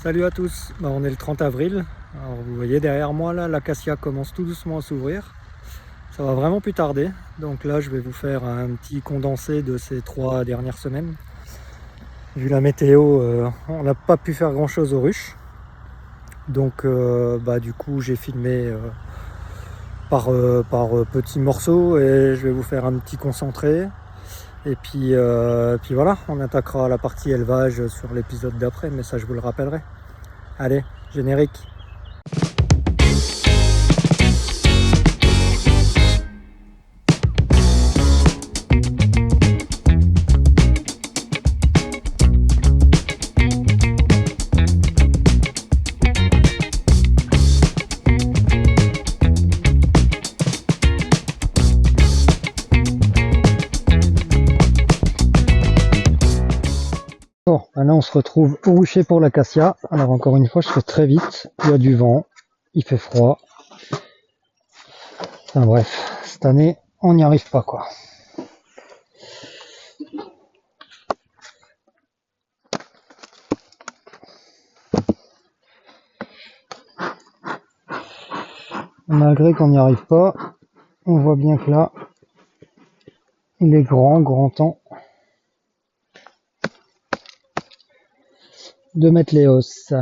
Salut à tous, on est le 30 avril. Alors vous voyez derrière moi là, l'acacia commence tout doucement à s'ouvrir. Ça va vraiment plus tarder. Donc là je vais vous faire un petit condensé de ces 3 dernières semaines. Vu la météo, on n'a pas pu faire grand chose aux ruches. Donc du coup j'ai filmé par petits morceaux et je vais vous faire un petit concentré. Et puis voilà, on attaquera la partie élevage sur l'épisode d'après, mais ça je vous le rappellerai. Allez, générique. Bon, là on se retrouve au rucher pour l'acacia. Alors encore une fois, je fais très vite. Il y a du vent, il fait froid. Enfin bref, cette année, on n'y arrive pas quoi. Malgré qu'on n'y arrive pas, on voit bien que là, il est grand temps de mettre les hausses.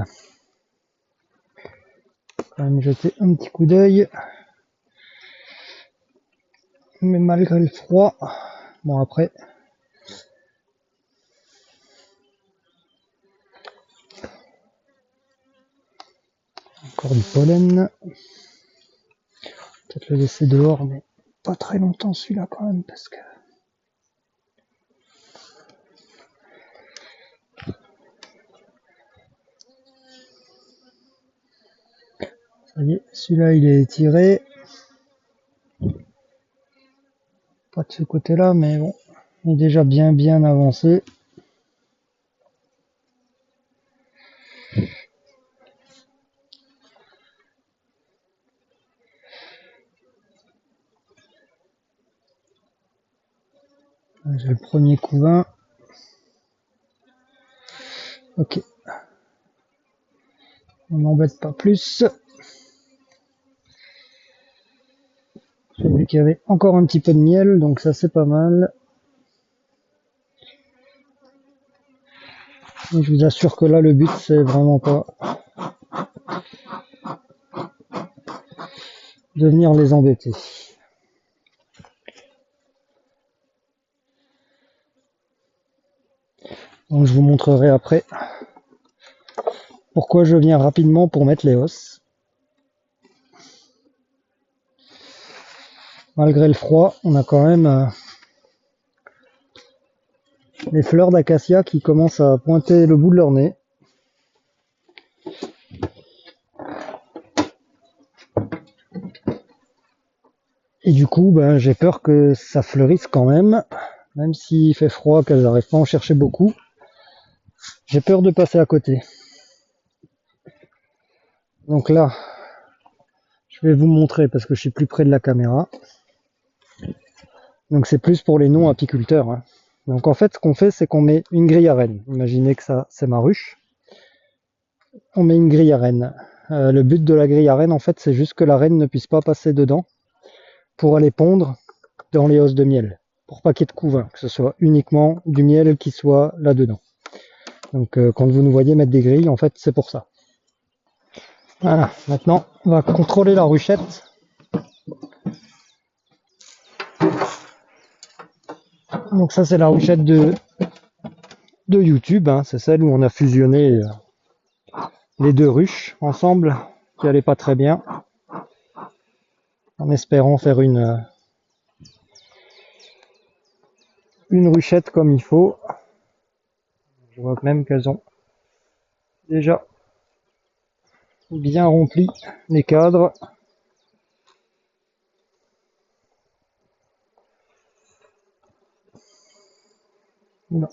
Quand même jeter un petit coup d'œil. Mais malgré le froid, bon après, encore du pollen. Peut-être le laisser dehors, mais pas très longtemps celui-là quand même, parce que... Ça y est, celui-là il est étiré. Pas de ce côté-là, mais bon, il est déjà bien avancé. J'ai le premier couvain. Ok. On n'embête pas plus. J'ai vu qu'il y avait encore un petit peu de miel, donc ça c'est pas mal. Et je vous assure que là le but c'est vraiment pas de venir les embêter. Donc je vous montrerai après pourquoi je viens rapidement pour mettre les hausses. Malgré le froid, on a quand même les fleurs d'acacia qui commencent à pointer le bout de leur nez. Et du coup, j'ai peur que ça fleurisse quand même s'il fait froid, qu'elles n'arrivent pas à en chercher beaucoup. J'ai peur de passer à côté. Donc là, je vais vous montrer parce que je suis plus près de la caméra. Donc c'est plus pour les non-apiculteurs. Hein. Donc en fait, ce qu'on fait, c'est qu'on met une grille à rennes. Imaginez que ça, c'est ma ruche. On met une grille à rennes. Le but de la grille à rennes, en fait, c'est juste que la reine ne puisse pas passer dedans pour aller pondre dans les hausses de miel. Pour pas qu'il y ait de couvain, que ce soit uniquement du miel qui soit là-dedans. Donc quand vous nous voyez mettre des grilles, en fait, c'est pour ça. Voilà, maintenant, on va contrôler la ruchette. Donc ça, c'est la ruchette de YouTube. Hein. C'est celle où on a fusionné les deux ruches ensemble, qui allaient pas très bien. En espérant faire une ruchette comme il faut. Je vois même qu'elles ont déjà bien rempli les cadres. Oula.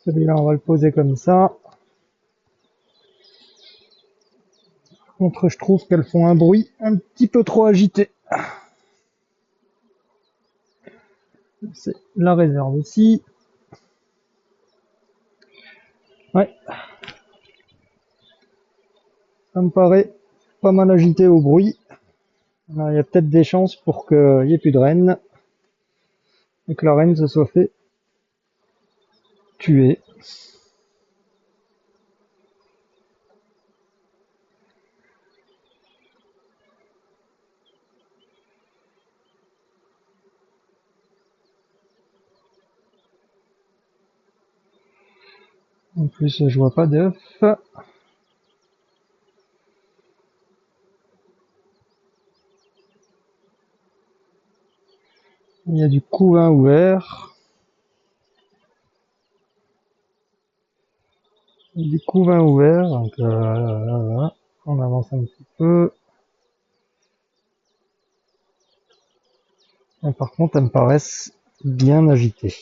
Celui-là, on va le poser comme ça. Par contre, je trouve qu'elles font un bruit un petit peu trop agité. C'est la réserve ici. Ouais, ça me paraît pas mal agité au bruit. Là, il y a peut-être des chances pour qu'il n'y ait plus de reine et que la reine se soit fait tuer. En plus, je vois pas d'œuf. Il y a du couvain ouvert. Du couvain ouvert, donc voilà. On avance un petit peu. Et par contre, elles me paraissent bien agitées.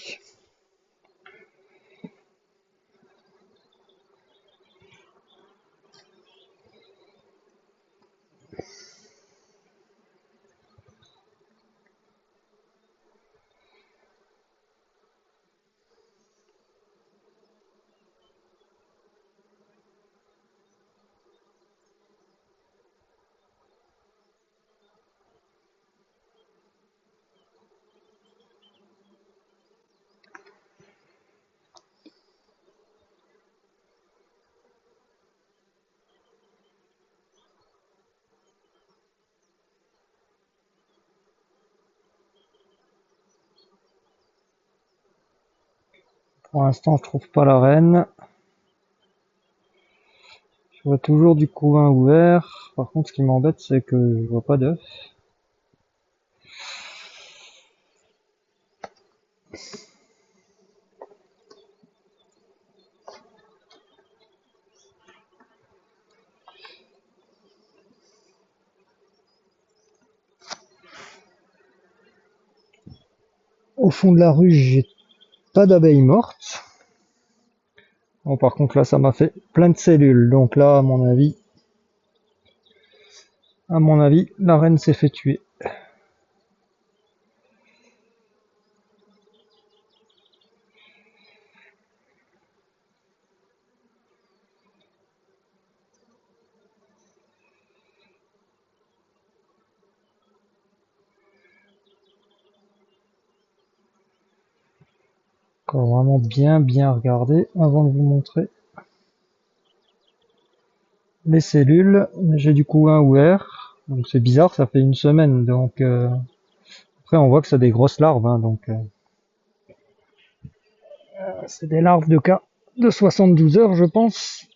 Pour l'instant, je trouve pas la reine. Je vois toujours du couvain ouvert. Par contre, ce qui m'embête, c'est que je vois pas d'œuf. Au fond de la ruche, j'ai pas d'abeilles mortes. Bon, par contre, là, ça m'a fait plein de cellules. Donc là, à mon avis, la reine s'est fait tuer. Encore vraiment bien regarder avant de vous montrer les cellules. J'ai du couvain ouvert. Donc c'est bizarre, ça fait une semaine. Donc après, on voit que c'est des grosses larves. Hein, donc c'est des larves de cas de 72 heures, je pense.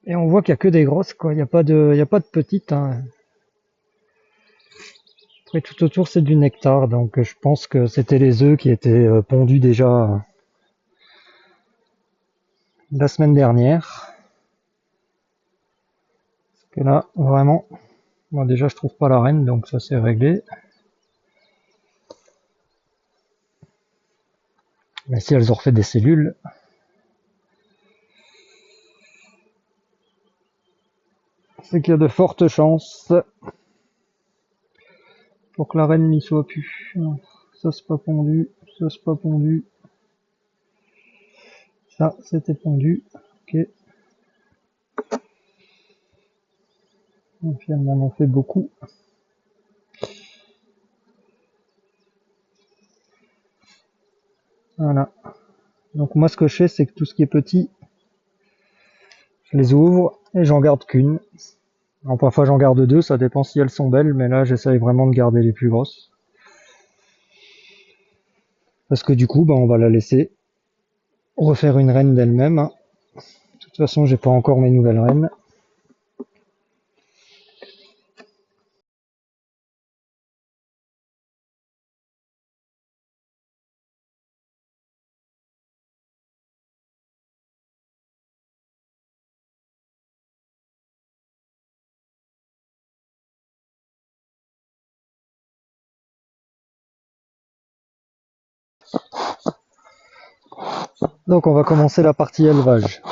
Et on voit qu'il y a que des grosses, quoi. Il y a pas de petites. Hein. Après, tout autour, c'est du nectar. Donc je pense que c'était les œufs qui étaient pondus déjà la semaine dernière. Parce que là, vraiment, moi déjà, je trouve pas la reine, donc ça c'est réglé. Mais si elles ont refait des cellules, c'est qu'il y a de fortes chances pour que la reine n'y soit plus. Alors, ça c'est pas pondu, ça c'est pas pondu, ça c'était pondu. Ok. Donc finalement on en fait beaucoup. Voilà. Donc moi ce que je fais c'est que tout ce qui est petit, je les ouvre et j'en garde qu'une. Alors parfois j'en garde deux, ça dépend si elles sont belles, mais là j'essaye vraiment de garder les plus grosses. Parce que du coup, bah, on va la laisser refaire une reine d'elle-même. Hein. De toute façon, j'ai pas encore mes nouvelles reines. Donc on va commencer la partie élevage.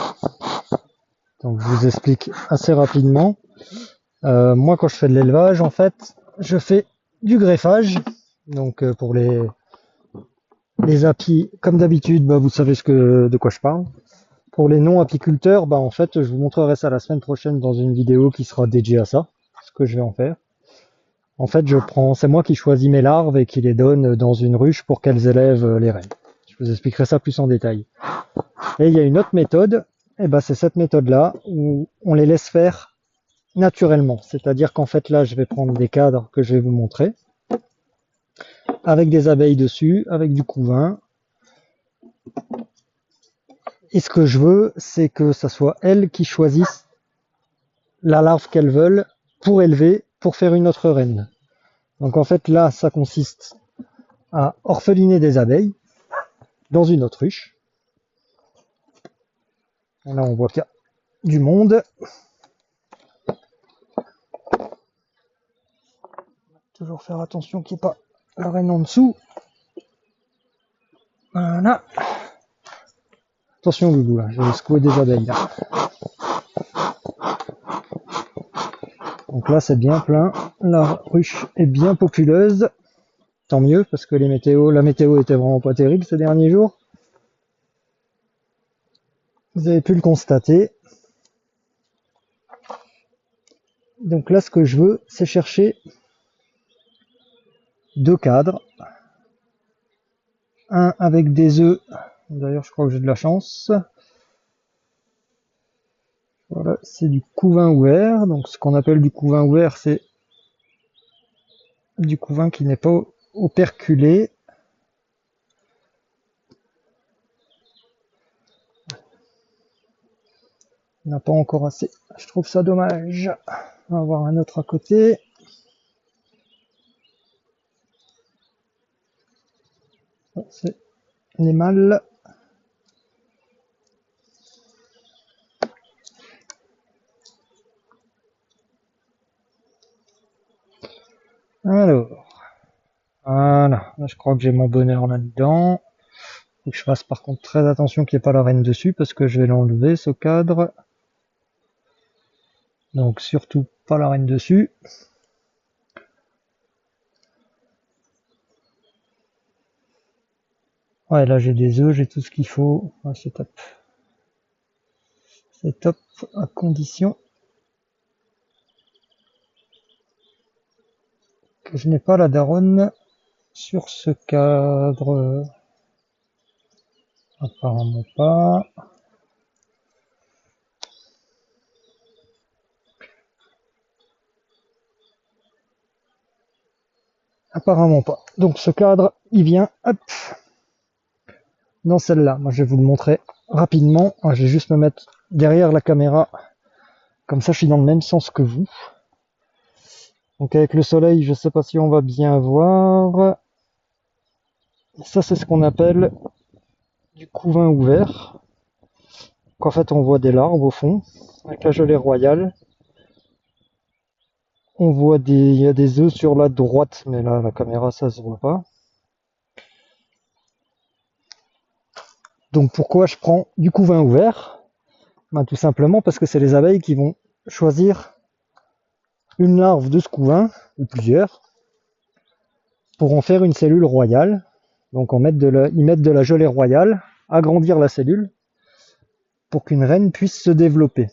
Donc je vous explique assez rapidement. Moi quand je fais de l'élevage, en fait, je fais du greffage. Donc pour les apis, comme d'habitude, bah, vous savez de quoi je parle. Pour les non-apiculteurs, bah, en fait, je vous montrerai ça la semaine prochaine dans une vidéo qui sera dédiée à ça, ce que je vais en faire. En fait, c'est moi qui choisis mes larves et qui les donne dans une ruche pour qu'elles élèvent les reines. Je vous expliquerai ça plus en détail. Et il y a une autre méthode, et ben c'est cette méthode-là où on les laisse faire naturellement. C'est-à-dire qu'en fait là, je vais prendre des cadres que je vais vous montrer, avec des abeilles dessus, avec du couvain. Et ce que je veux, c'est que ça soit elles qui choisissent la larve qu'elles veulent pour élever, pour faire une autre reine. Donc en fait là, ça consiste à orpheliner des abeilles dans une autruche. Là, on voit qu'il y a du monde. Toujours faire attention qu'il n'y ait pas la reine en dessous. Voilà. Attention Loulou, là, je vais secouer des abeilles. Là. Donc là, c'est bien plein. La ruche est bien populeuse. Tant mieux, parce que la météo était vraiment pas terrible ces derniers jours. Vous avez pu le constater. Donc là, ce que je veux, c'est chercher deux cadres. Un avec des œufs. D'ailleurs, je crois que j'ai de la chance. Voilà, c'est du couvain ouvert. Donc ce qu'on appelle du couvain ouvert, c'est du couvain qui n'est pas operculé. Il n'y en a pas encore assez. Je trouve ça dommage. On va avoir un autre à côté. C'est les mâles. Alors, voilà. Là, je crois que j'ai mon bonheur là-dedans. Faut que je fasse par contre très attention qu'il n'y ait pas la reine dessus parce que je vais l'enlever ce cadre. Donc surtout pas la reine dessus. Ouais, là j'ai des œufs, j'ai tout ce qu'il faut. Ouais, c'est top. C'est top à condition que je n'ai pas la daronne sur ce cadre. Apparemment pas. Apparemment pas. Donc ce cadre, il vient, hop, dans celle-là. Moi je vais vous le montrer rapidement. Je vais juste me mettre derrière la caméra. Comme ça je suis dans le même sens que vous. Donc avec le soleil, je sais pas si on va bien voir. Ça c'est ce qu'on appelle du couvain ouvert. Donc, en fait on voit des larves au fond, avec la gelée royale. On voit il y a des œufs sur la droite, mais là la caméra ça se voit pas. Donc pourquoi je prends du couvain ouvert? Ben, tout simplement parce que c'est les abeilles qui vont choisir une larve de ce couvain, ou plusieurs, pour en faire une cellule royale. Donc ils mettent de la gelée royale, agrandir la cellule, pour qu'une reine puisse se développer.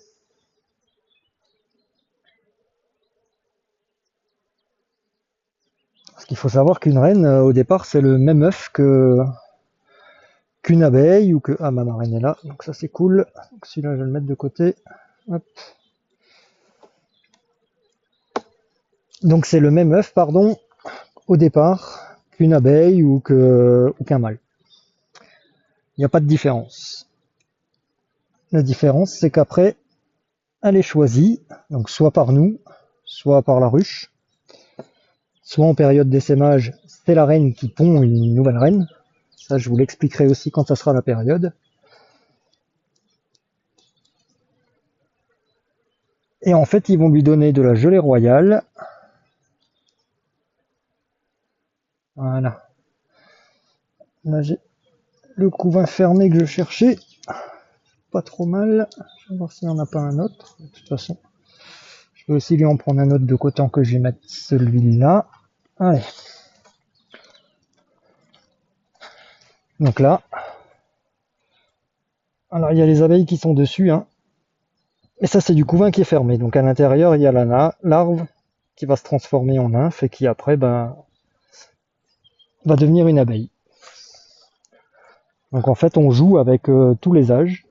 Parce qu'il faut savoir qu'une reine, au départ, c'est le même œuf qu'une abeille, ou que... Ah, ma reine est là, donc ça c'est cool. Donc celui-là, je vais le mettre de côté. Hop. Donc c'est le même œuf, pardon, au départ, qu'une abeille ou qu'un mâle. Il n'y a pas de différence. La différence, c'est qu'après, elle est choisie, donc soit par nous, soit par la ruche, soit en période d'essaimage, c'est la reine qui pond une nouvelle reine. Ça, je vous l'expliquerai aussi quand ça sera la période. Et en fait, ils vont lui donner de la gelée royale. Voilà. Là, j'ai le couvain fermé que je cherchais. Pas trop mal. Je vais voir s'il n'y en a pas un autre. De toute façon, je vais aussi lui en prendre un autre de coton que je vais mettre celui-là. Allez. Donc là, alors il y a les abeilles qui sont dessus, hein. Et ça c'est du couvain qui est fermé. Donc à l'intérieur il y a la larve qui va se transformer en nymphe et qui après va devenir une abeille. Donc en fait on joue avec tous les âges.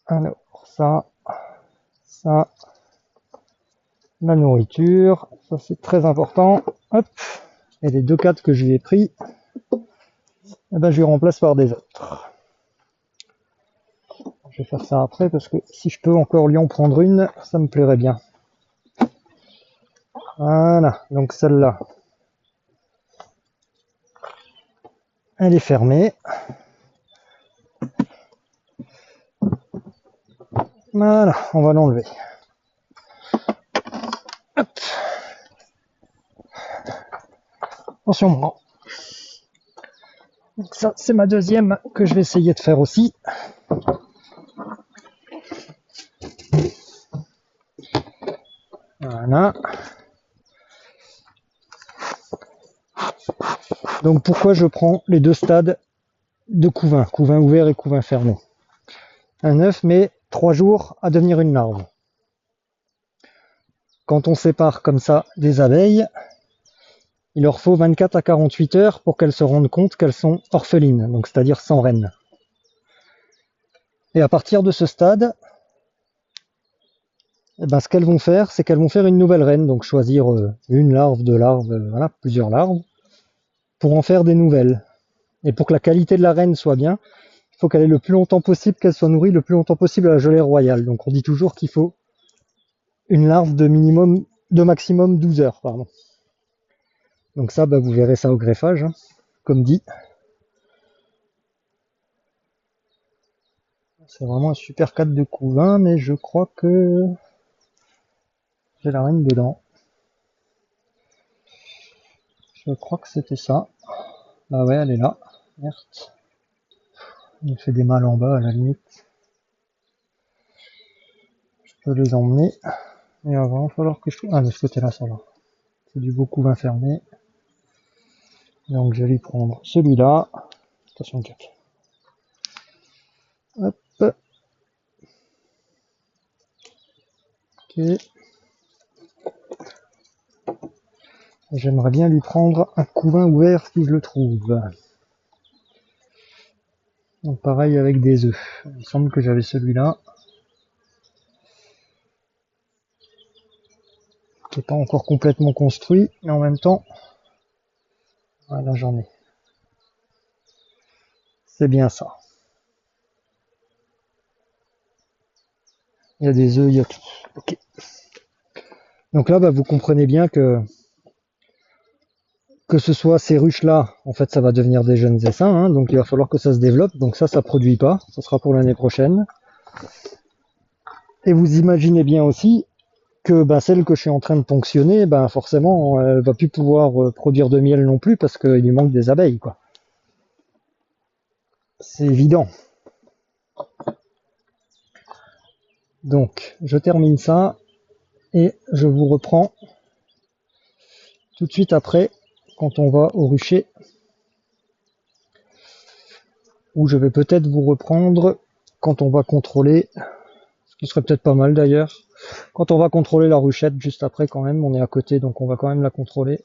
Alors ça, la nourriture, ça c'est très important. Hop, et les 2 cadres que je lui ai pris, eh ben, je les remplace par des autres. Je vais faire ça après parce que si je peux encore lui en prendre une, ça me plairait bien. Voilà, donc celle-là, elle est fermée. Voilà, on va l'enlever. Hop. Attention, moi. Donc ça, c'est ma deuxième que je vais essayer de faire aussi. Voilà. Donc pourquoi je prends les 2 stades de couvain, couvain ouvert et couvain fermé. Un œuf met 3 jours à devenir une larve. Quand on sépare comme ça des abeilles, il leur faut 24 à 48 heures pour qu'elles se rendent compte qu'elles sont orphelines, donc c'est-à-dire sans reine. Et à partir de ce stade, eh ben, ce qu'elles vont faire, c'est qu'elles vont faire une nouvelle reine, donc choisir une larve, 2 larves, voilà, plusieurs larves, pour en faire des nouvelles. Et pour que la qualité de la reine soit bien, il faut qu'elle ait le plus longtemps possible, qu'elle soit nourrie le plus longtemps possible à la gelée royale. Donc on dit toujours qu'il faut une larve de maximum 12 heures, pardon. Donc ça, bah, vous verrez ça au greffage, hein, comme dit. C'est vraiment un super cadre de couvain, mais je crois que j'ai la reine dedans. Je crois que c'était ça. Ah ouais, elle est là. Merde. Il fait des mal en bas à la limite. Je peux les emmener. Mais avant, il va falloir que je trouve. Ah, de ce côté-là, ça va. C'est du beau couvain fermé. Donc je vais lui prendre celui-là. Attention, Jack. Hop. Ok. J'aimerais bien lui prendre un couvain ouvert si je le trouve. Donc pareil avec des œufs. Il semble que j'avais celui-là. Qui n'est pas encore complètement construit, mais en même temps, voilà, j'en ai. C'est bien ça. Il y a des œufs, il y a tout. Ok. Donc là, bah, vous comprenez bien que ce soit ces ruches-là, en fait, ça va devenir des jeunes essaims, hein, donc il va falloir que ça se développe. Donc ça produit pas. Ça sera pour l'année prochaine. Et vous imaginez bien aussi que bah, celle que je suis en train de ponctionner, bah, forcément, elle va plus pouvoir produire de miel non plus parce qu'il lui manque des abeilles, quoi. C'est évident. Donc, je termine ça et je vous reprends tout de suite après quand on va au rucher, où je vais peut-être vous reprendre quand on va contrôler, ce qui serait peut-être pas mal d'ailleurs, quand on va contrôler la ruchette juste après quand même, on est à côté donc on va quand même la contrôler.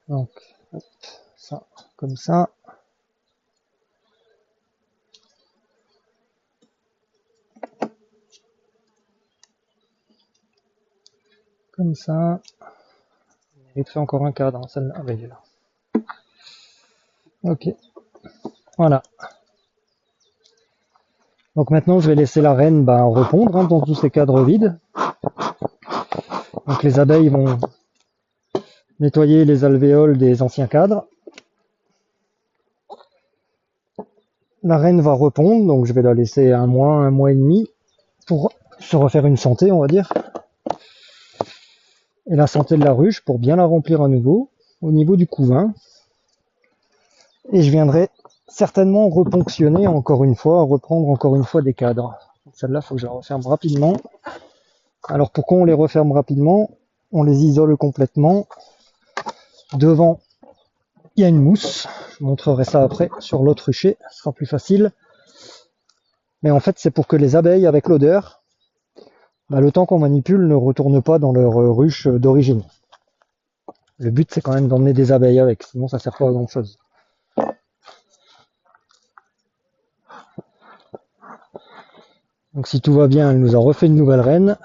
Donc, hop, ça, comme ça. Comme ça. Il fait encore un cadre, hein, celle-là. Ah ben, il est là. Ok. Voilà. Donc maintenant, je vais laisser la reine répondre hein, dans tous ces cadres vides. Donc les abeilles vont nettoyer les alvéoles des anciens cadres. La reine va répondre, donc je vais la laisser un mois et demi. pour se refaire une santé, on va dire. Et la santé de la ruche pour bien la remplir à nouveau au niveau du couvain. Et je viendrai certainement reponctionner encore une fois, reprendre encore une fois des cadres. Celle-là, il faut que je la referme rapidement. Alors pourquoi on les referme rapidement? On les isole complètement. Devant, il y a une mousse. Je vous montrerai ça après sur l'autre rucher, ce sera plus facile. Mais en fait, c'est pour que les abeilles, avec l'odeur, le temps qu'on manipule, ne retournent pas dans leur ruche d'origine. Le but, c'est quand même d'emmener des abeilles avec, sinon ça sert pas à grand chose. Donc si tout va bien, elle nous a refait une nouvelle reine.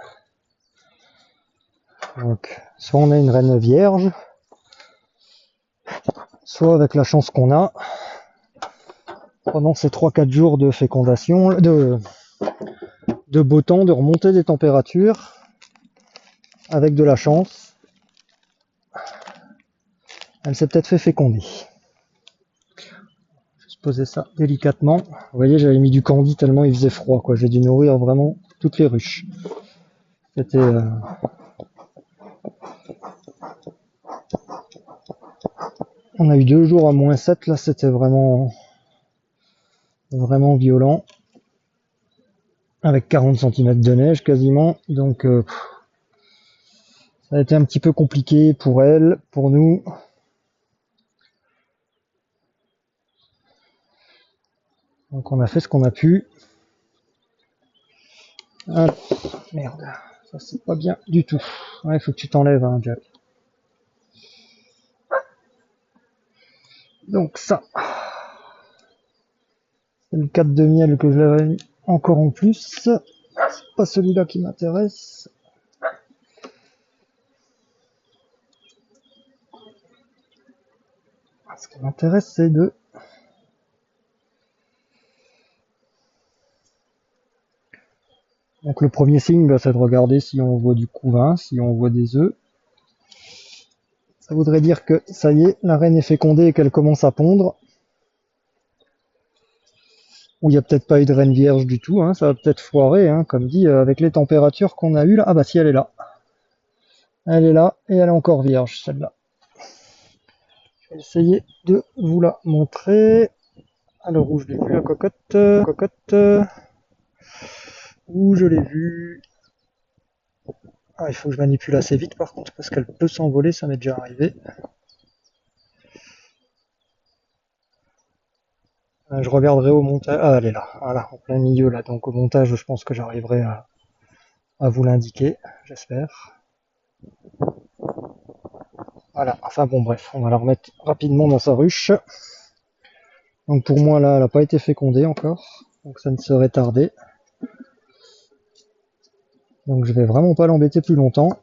Donc soit on a une reine vierge, soit avec la chance qu'on a, pendant ces 3-4 jours de fécondation, de beau temps, de remontée des températures, avec de la chance, elle s'est peut-être fait féconder. Je vais poser ça délicatement. Vous voyez, j'avais mis du candi tellement il faisait froid, quoi. J'ai dû nourrir vraiment toutes les ruches. C'était on a eu 2 jours à -7, là c'était vraiment violent. Avec 40 cm de neige quasiment, donc ça a été un petit peu compliqué pour elle, pour nous. Donc on a fait ce qu'on a pu. Ah, merde, ça c'est pas bien du tout. Ouais, il faut que tu t'enlèves, hein, Jack. Donc ça, c'est le 4 de miel que je l'avais mis encore en plus. C'est pas celui-là qui m'intéresse. Ce qui m'intéresse, c'est de... Donc le premier signe, c'est de regarder si on voit du couvain, si on voit des œufs. Ça voudrait dire que ça y est, la reine est fécondée et qu'elle commence à pondre. Ou il n'y a peut-être pas eu de reine vierge du tout, hein, ça va peut-être foirer, hein, comme dit, avec les températures qu'on a eues là. Ah bah si, elle est là. Elle est là et elle est encore vierge, celle-là. Je vais essayer de vous la montrer. Alors, où je l'ai vu la cocotte, où je l'ai vue. Ah, il faut que je manipule assez vite par contre, parce qu'elle peut s'envoler, ça m'est déjà arrivé. Je regarderai au montage. Ah, elle est là, voilà, en plein milieu là. Donc au montage, je pense que j'arriverai à vous l'indiquer, j'espère. Voilà, enfin bon, bref, on va la remettre rapidement dans sa ruche. Donc pour moi, là, elle n'a pas été fécondée encore, donc ça ne serait tardé. Donc je vais vraiment pas l'embêter plus longtemps.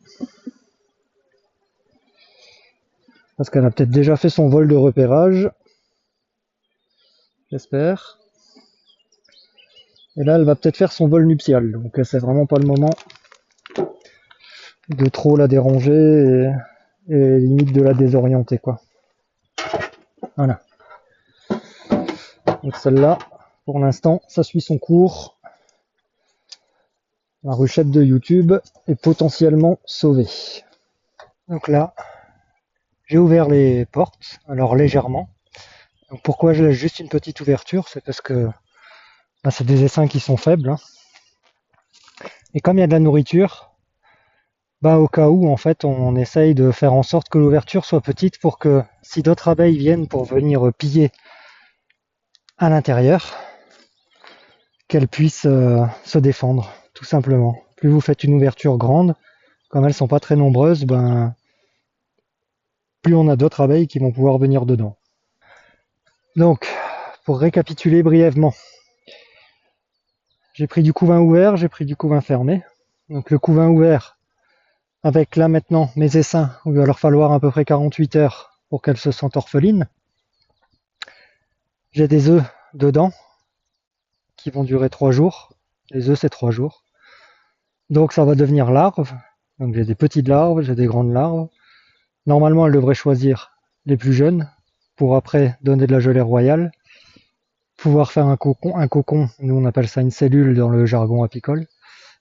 Parce qu'elle a peut-être déjà fait son vol de repérage. J'espère. Et là, elle va peut-être faire son vol nuptial. Donc c'est vraiment pas le moment de trop la déranger et limite de la désorienter, quoi. Voilà. Donc celle-là, pour l'instant, ça suit son cours. La ruchette de YouTube est potentiellement sauvée. Donc là, j'ai ouvert les portes, alors légèrement. Donc pourquoi je laisse juste une petite ouverture? C'est parce que c'est des essaims qui sont faibles. Hein. Et comme il y a de la nourriture, au cas où, en fait, on essaye de faire en sorte que l'ouverture soit petite pour que si d'autres abeilles viennent pour venir piller à l'intérieur, qu'elles puissent se défendre, tout simplement. Plus vous faites une ouverture grande, comme elles sont pas très nombreuses, plus on a d'autres abeilles qui vont pouvoir venir dedans. Donc, pour récapituler brièvement, j'ai pris du couvain ouvert, j'ai pris du couvain fermé. Donc le couvain ouvert, avec là maintenant mes essaims, où il va leur falloir à peu près 48 heures pour qu'elles se sentent orphelines. J'ai des œufs dedans, qui vont durer 3 jours. Les œufs, c'est 3 jours. Donc ça va devenir larves. Donc j'ai des petites larves, j'ai des grandes larves. Normalement, elles devraient choisir les plus jeunes, pour après donner de la gelée royale. Pouvoir faire un cocon, nous on appelle ça une cellule dans le jargon apicole.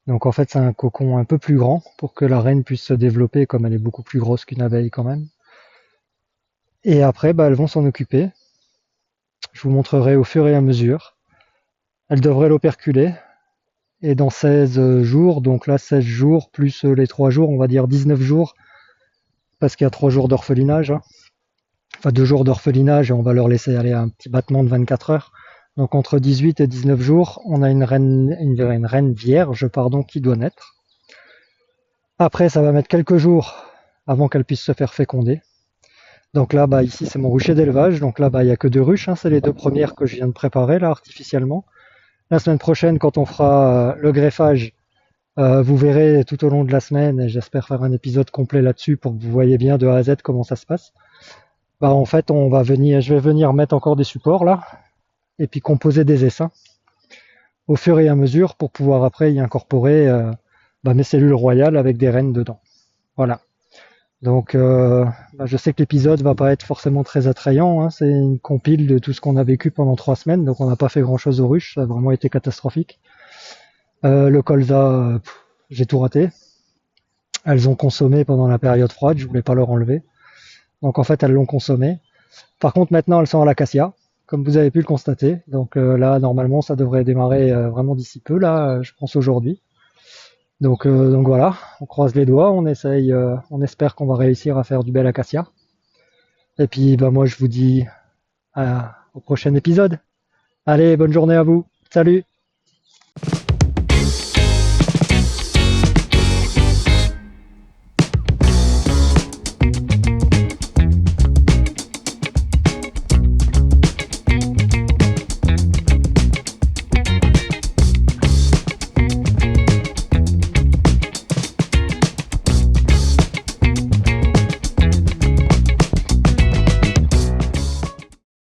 Donc en fait c'est un cocon un peu plus grand pour que la reine puisse se développer comme elle est beaucoup plus grosse qu'une abeille quand même. Et après elles vont s'en occuper. Je vous montrerai au fur et à mesure. Elles devraient l'operculer. Et dans 16 jours, donc là 16 jours plus les 3 jours, on va dire 19 jours, parce qu'il y a 3 jours d'orphelinage, hein. Enfin 2 jours d'orphelinage et on va leur laisser aller un petit battement de 24 heures. Donc entre 18 et 19 jours, on a une reine vierge qui doit naître. Après, ça va mettre quelques jours avant qu'elle puisse se faire féconder. Donc là, ici, c'est mon rucher d'élevage. Donc là, il n'y a que 2 ruches, hein. C'est les 2 premières que je viens de préparer, là, artificiellement. La semaine prochaine, quand on fera le greffage, vous verrez tout au long de la semaine, et j'espère faire un épisode complet là-dessus pour que vous voyez bien de A à Z comment ça se passe. En fait, je vais venir mettre encore des supports là, et puis composer des essaims au fur et à mesure pour pouvoir après y incorporer mes cellules royales avec des reines dedans. Voilà. Donc, je sais que l'épisode va pas être forcément très attrayant, hein. C'est une compile de tout ce qu'on a vécu pendant 3 semaines, donc on n'a pas fait grand-chose aux ruches, ça a vraiment été catastrophique. Le colza, j'ai tout raté. Elles ont consommé pendant la période froide, je voulais pas leur enlever. Donc en fait, elles l'ont consommé. Par contre, maintenant, elles sont à l'acacia, comme vous avez pu le constater. Donc là, normalement, ça devrait démarrer vraiment d'ici peu, là, je pense aujourd'hui. Donc voilà, on croise les doigts, on espère qu'on va réussir à faire du bel acacia. Et puis, moi, je vous dis au prochain épisode. Allez, bonne journée à vous. Salut!